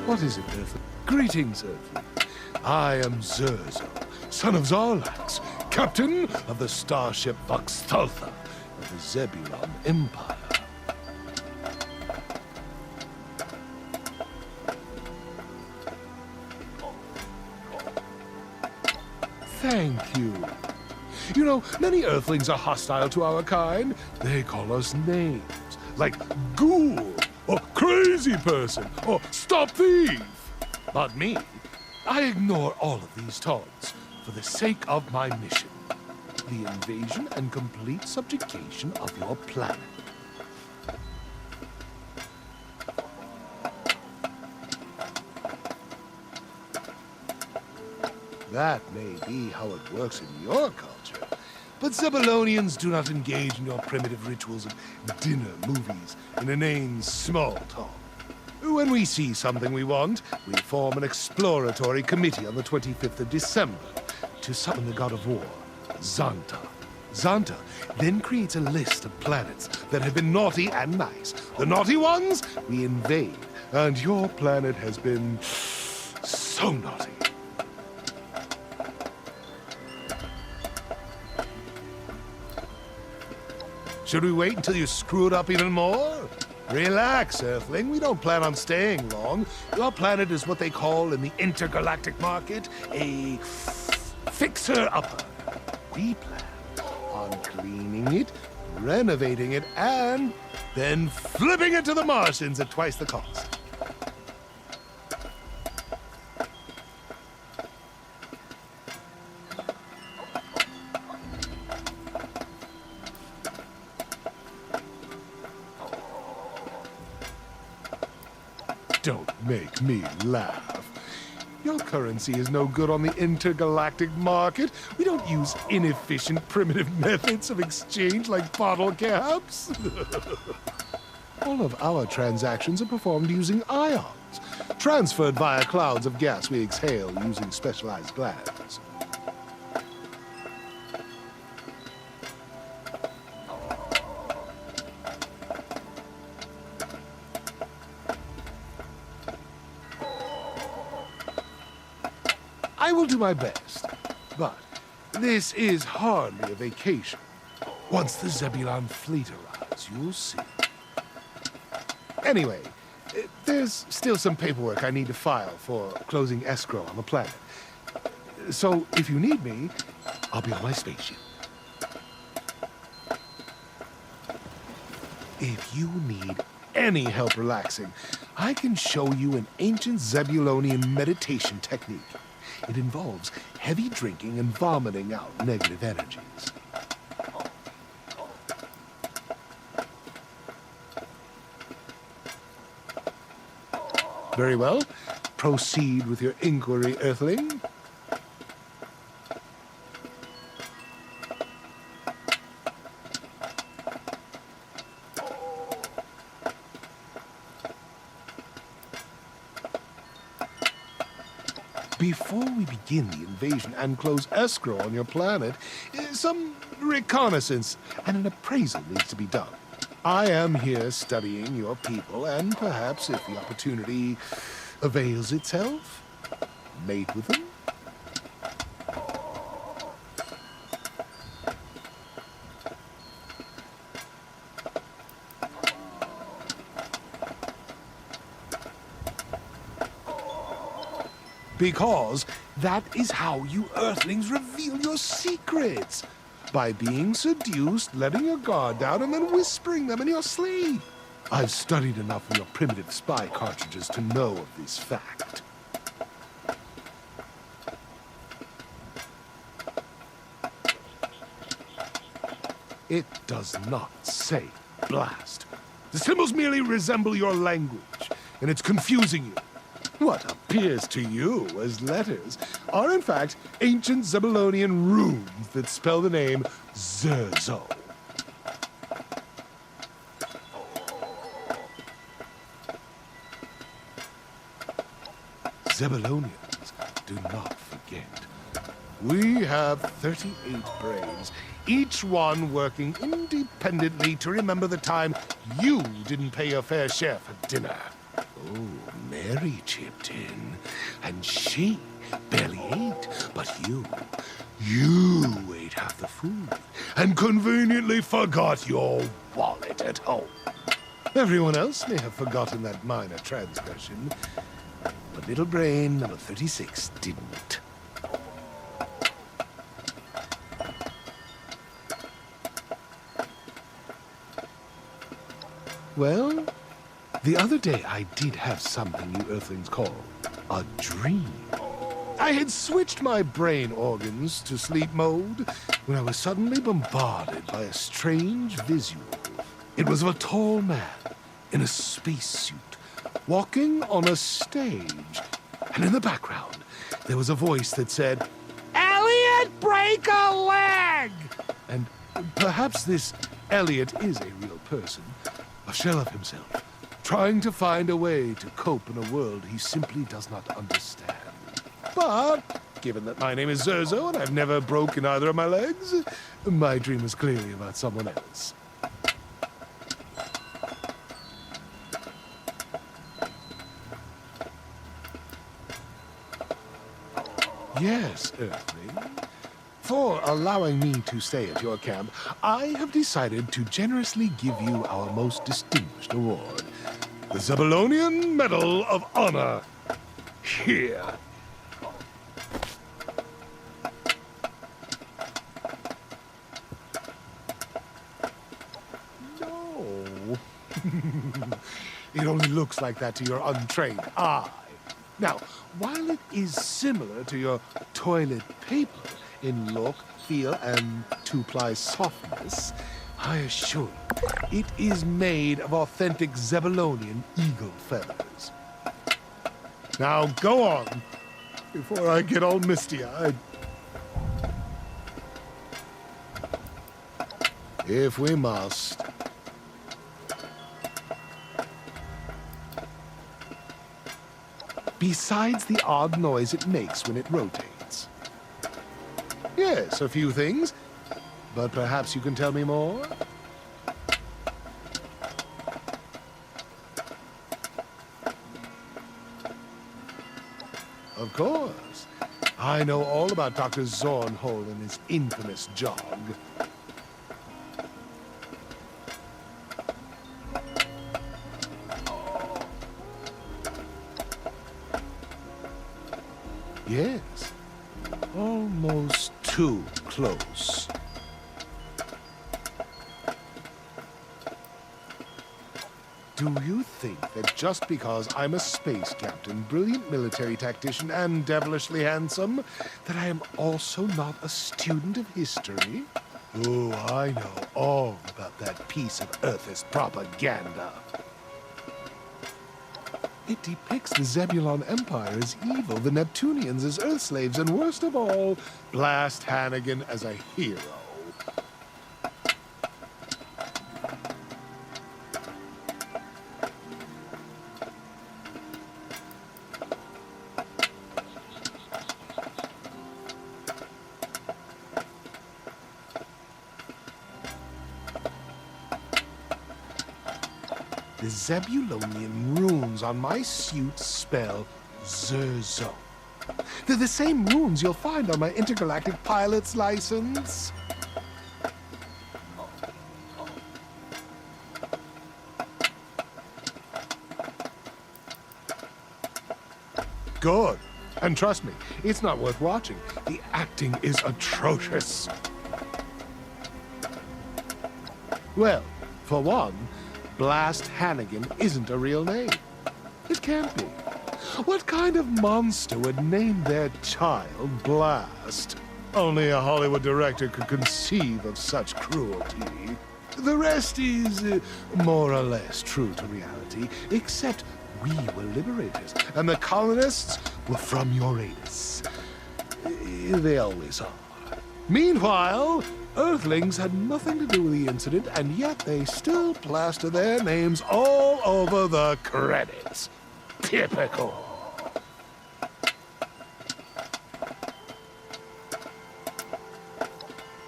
What is it, Earthling? Greetings, Earthling. I am Xerxo, son of Zarlax, captain of the starship Voxtaltha of the Zebulon Empire. Thank you. You know, many Earthlings are hostile to our kind. They call us names, like ghoul, or crazy person, or stop thief. But me, I ignore all of these taunts for the sake of my mission. The invasion and complete subjugation of your planet. That may be how it works in your culture, but Zebulonians do not engage in your primitive rituals of dinner, movies, and inane small talk. When we see something we want, we form an exploratory committee on the 25th of December to summon the god of war, Xanta. Xanta then creates a list of planets that have been naughty and nice. The naughty ones, we invade, and your planet has been so naughty. Should we wait until you screw it up even more? Relax, Earthling. We don't plan on staying long. Your planet is what they call in the intergalactic market a fixer-upper. We plan on cleaning it, renovating it, and then flipping it to the Martians at twice the cost. Don't make me laugh. Your currency is no good on the intergalactic market. We don't use inefficient, primitive methods of exchange like bottle caps. All of our transactions are performed using ions, transferred via clouds of gas we exhale using specialized glands. I will do my best, but this is hardly a vacation. Once the Zebulon fleet arrives, you'll see. Anyway, there's still some paperwork I need to file for closing Escrow on the planet. So if you need me, I'll be on my spaceship. If you need any help relaxing, I can show you an ancient Zebulonian meditation technique. It involves heavy drinking and vomiting out negative energies. Very well. Proceed with your inquiry, Earthling. Before we begin the invasion and close Escrow on your planet, some reconnaissance and an appraisal needs to be done. I am here studying your people, and perhaps if the opportunity avails itself, mate with them. Because that is how you Earthlings reveal your secrets. By being seduced, letting your guard down, and then whispering them in your sleep. I've studied enough of your primitive spy cartridges to know of this fact. It does not say blast. The symbols merely resemble your language, and it's confusing you. What appears to you as letters are, in fact, ancient Zebulonian runes that spell the name Xerxo. Zebulonians do not forget. We have 38 brains, each one working independently to remember the time you didn't pay your fair share for dinner. Oh, Mary chipped in, and she barely ate, but you ate half the food, and conveniently forgot your wallet at home. Everyone else may have forgotten that minor transgression, but little brain number 36 didn't. Well, the other day I did have something you Earthlings call a dream. I had switched my brain organs to sleep mode when I was suddenly bombarded by a strange visual. It was of a tall man in a spacesuit, walking on a stage. And in the background, there was a voice that said, "Elliot, break a leg!" And perhaps this Elliot is a real person, a shell of himself, trying to find a way to cope in a world he simply does not understand. But, given that my name is Xerxo and I've never broken either of my legs, my dream is clearly about someone else. Yes, Earthling. For allowing me to stay at your camp, I have decided to generously give you our most distinguished award, the Zebulonian Medal of Honor. Here. No. It only looks like that to your untrained eye. Now, while it is similar to your toilet paper in look, feel, and two-ply softness, I assure you, it is made of authentic Zebulonian eagle feathers. Now, go on, before I get all misty-eyed. If we must. Besides the odd noise it makes when it rotates. Yes, a few things, but perhaps you can tell me more? Of course. I know all about Dr. Zornhole and his infamous jog. Yes, almost too close. Do you think that just because I'm a space captain, brilliant military tactician, and devilishly handsome, that I am also not a student of history? Oh, I know all about that piece of Earthist propaganda. It depicts the Zebulon Empire as evil, the Neptunians as Earth slaves, and worst of all, Blast Hannigan as a hero. The Zebulonian runes on my suit spell Xerxo. They're the same runes you'll find on my Intergalactic pilot's license. Good. And trust me, it's not worth watching. The acting is atrocious. Well, for one, Blast Hannigan isn't a real name. It can't be. What kind of monster would name their child Blast? Only a Hollywood director could conceive of such cruelty. The rest is more or less true to reality, except we were liberators, and the colonists were from Uranus. They always are. Meanwhile, Earthlings had nothing to do with the incident, and yet they still plaster their names all over the credits. Typical.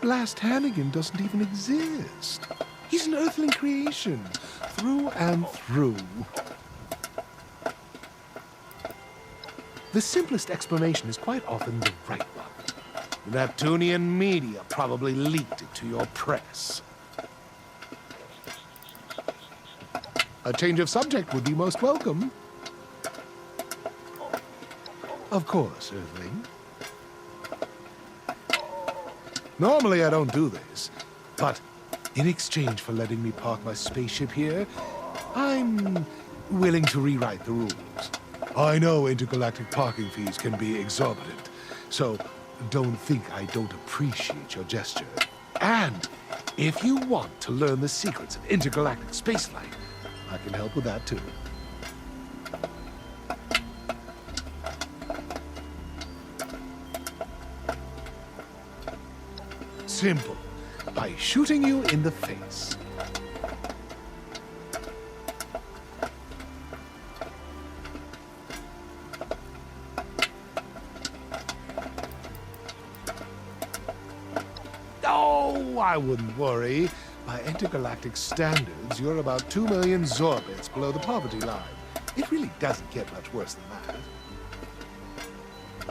Blast Hannigan doesn't even exist. He's an Earthling creation, through and through. the simplest explanation is quite often the right one. The Neptunian media probably leaked it to your press. A change of subject would be most welcome. Of course, Earthling. Normally I don't do this, but in exchange for letting me park my spaceship here, I'm willing to rewrite the rules. I know intergalactic parking fees can be exorbitant, so don't think I don't appreciate your gesture. And if you want to learn the secrets of intergalactic spaceflight, I can help with that too. Simple. By shooting you in the face. Oh, I wouldn't worry. By intergalactic standards, you're about 2 million Zorbits below the poverty line. It really doesn't get much worse than that.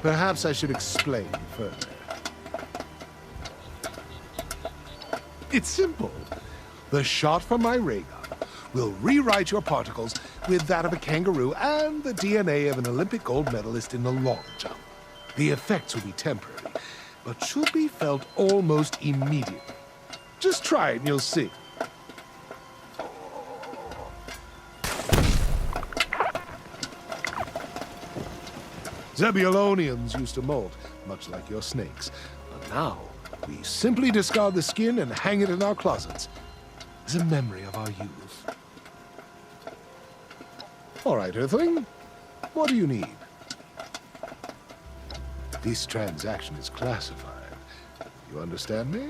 Perhaps I should explain further. It's simple. The shot from my ray gun will rewrite your particles with that of a kangaroo and the DNA of an Olympic gold medalist in the long jump. The effects will be temporary, but should be felt almost immediately. Just try it and you'll see. Zebulonians used to molt, much like your snakes. But now, we simply discard the skin and hang it in our closets as a memory of our youth. All right, Earthling. What do you need? This transaction is classified. You understand me?